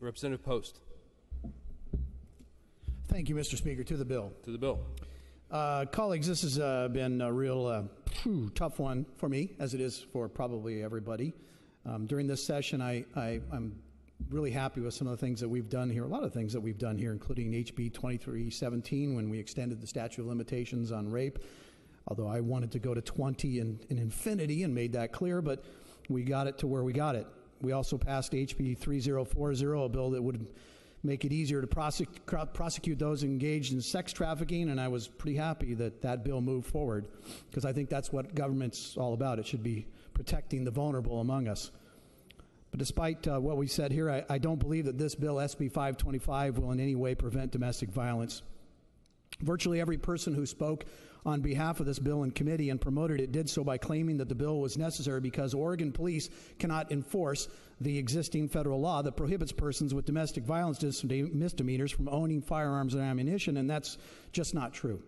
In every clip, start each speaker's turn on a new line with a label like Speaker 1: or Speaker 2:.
Speaker 1: Representative Post.
Speaker 2: Thank you, Mr. Speaker. To the bill.
Speaker 1: To the bill.
Speaker 2: Colleagues, this has been a real tough one for me, as it is for probably everybody. During this session, I'm really happy with some of the things that we've done here, a lot of things that we've done here, including HB 2317 when we extended the statute of limitations on rape, although I wanted to go to 20 and infinity and made that clear, but we got it to where we got it. We also passed HB 3040, a bill that would make it easier to prosecute those engaged in sex trafficking, and I was pretty happy that that bill moved forward, because I think that's what government's all about. It should be protecting the vulnerable among us. But despite what we said here, I don't believe that this bill, SB 525, will in any way prevent domestic violence. Virtually every person who spoke on behalf of this bill in committee and promoted it did so by claiming that the bill was necessary because Oregon police cannot enforce the existing federal law that prohibits persons with domestic violence misdemeanors from owning firearms and ammunition, and that's just not true.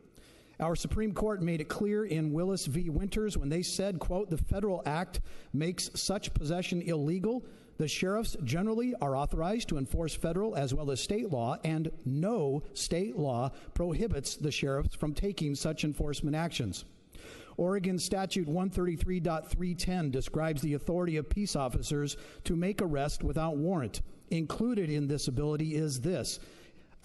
Speaker 2: Our Supreme Court made it clear in Willis v. Winters when they said, quote, "The federal act makes such possession illegal. The sheriffs generally are authorized to enforce federal as well as state law, and no state law prohibits the sheriffs from taking such enforcement actions." Oregon Statute 133.310 describes the authority of peace officers to make arrest without warrant. Included in this ability is this: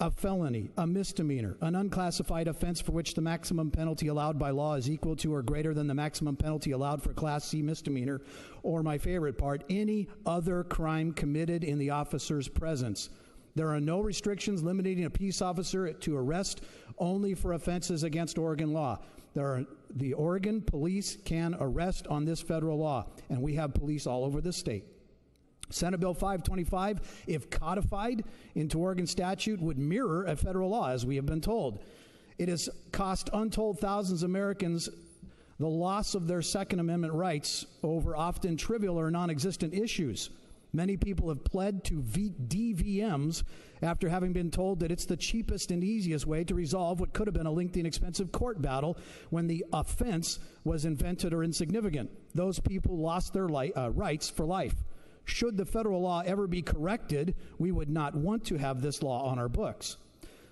Speaker 2: a felony, a misdemeanor, an unclassified offense for which the maximum penalty allowed by law is equal to or greater than the maximum penalty allowed for Class C misdemeanor, or my favorite part, any other crime committed in the officer's presence. There are no restrictions limiting a peace officer to arrest only for offenses against Oregon law. The Oregon police can arrest on this federal law, and we have police all over the state. Senate Bill 525, if codified into Oregon statute, would mirror a federal law, as we have been told. It has cost untold thousands of Americans the loss of their Second Amendment rights over often trivial or non-existent issues. Many people have pled to DVMs after having been told that it's the cheapest and easiest way to resolve what could have been a lengthy and expensive court battle when the offense was invented or insignificant. Those people lost their rights for life. Should the federal law ever be corrected, we would not want to have this law on our books.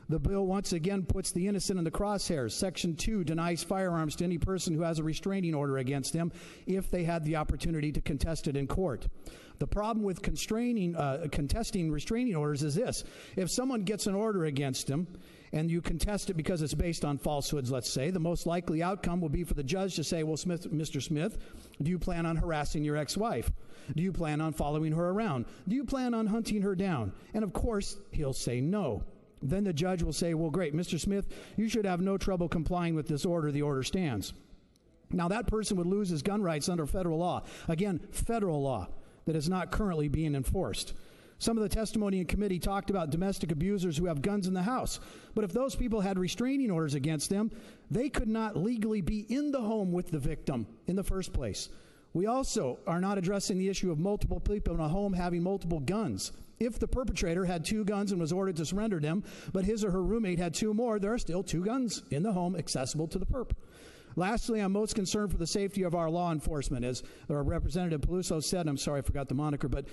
Speaker 2: The bill once again puts the innocent in the crosshairs. Section 2 denies firearms to any person who has a restraining order against them if they had the opportunity to contest it in court. The problem with contesting restraining orders is this: if someone gets an order against them and you contest it because it's based on falsehoods, let's say, the most likely outcome will be for the judge to say, well, Mr. Smith, do you plan on harassing your ex-wife? Do you plan on following her around? Do you plan on hunting her down? And of course, he'll say no. Then the judge will say, well, great, Mr. Smith, you should have no trouble complying with this order. The order stands. Now, that person would lose his gun rights under federal law. Again, federal law that is not currently being enforced. Some of the testimony in committee talked about domestic abusers who have guns in the house. But if those people had restraining orders against them, they could not legally be in the home with the victim in the first place. We also are not addressing the issue of multiple people in a home having multiple guns. If the perpetrator had 2 guns and was ordered to surrender them, but his or her roommate had 2 more, there are still 2 guns in the home accessible to the perp. Lastly, I'm most concerned for the safety of our law enforcement. As our Representative Peluso said, I'm sorry I forgot the moniker, but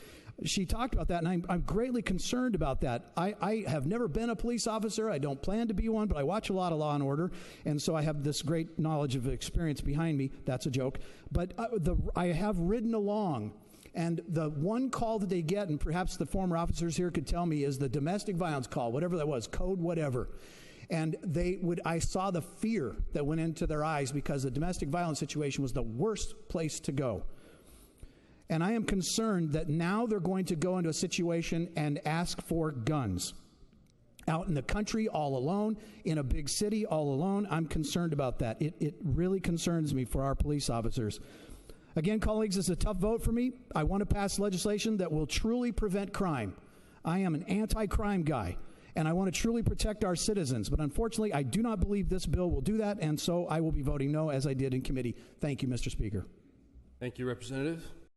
Speaker 2: she talked about that, and I'm greatly concerned about that. I have never been a police officer. I don't plan to be one, but I watch a lot of Law and Order, and so I have this great knowledge of experience behind me. That's a joke. But I have ridden along, and the one call that they get, and perhaps the former officers here could tell me, is the domestic violence call, whatever that was, code whatever. And I saw the fear that went into their eyes because the domestic violence situation was the worst place to go. And I am concerned that now they're going to go into a situation and ask for guns. Out in the country, all alone, in a big city, all alone. I'm concerned about that. It really concerns me for our police officers. Again, colleagues, it's a tough vote for me. I want to pass legislation that will truly prevent crime. I am an anti-crime guy, and I want to truly protect our citizens. But unfortunately, I do not believe this bill will do that, and so I will be voting no, as I did in committee. Thank you, Mr. Speaker.
Speaker 1: Thank you, Representative.